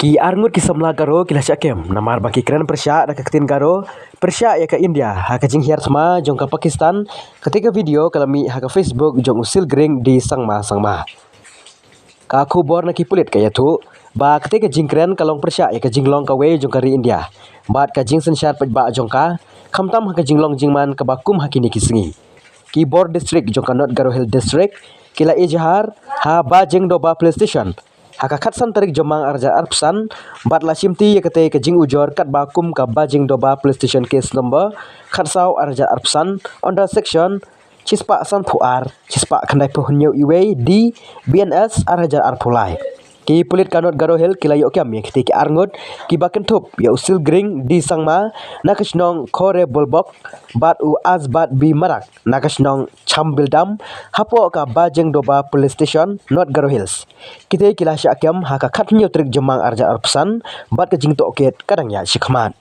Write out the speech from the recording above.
Ki arngut ki samla garo ki lasya kem namar baki keren persya da ketin garo persya ya ke India ha ke jing hiar sama jong ke Pakistan ketika video kalami ha ke Facebook jong usil gring di sangma ka khubor na ki pulit ka yatu ba ketika jing keren kalong persya ya ke jinglong ka we jong kari India bat ka jing sensyat pajba jong ka khamtam ha ke jinglong jingman ka bakum hakini ki singi ki bor district jong ka not garo hill district kila ijhar ha ba jing do ba police station haka khatsan tarik jomang arja arpsan bat la simti yakate ke jing ujor kat bakum ka bajing doba police station case number khatsau arja arpsan under section chispa san thuar chispa khandai phunyo iwe di bns arja arpulai ki pulit kanot garo hel kilayo kyam yakti ki arngut ki baken thup ya usil gring di sangma nakashnong khore bolbok bat u azbat bi marak nakashnong chambildam hapo ka bajeng doba police station not garo hills kite kila syakyam haka khatnyo trik jemang arja arpsan bat ke jing toket kadang ya shikhmat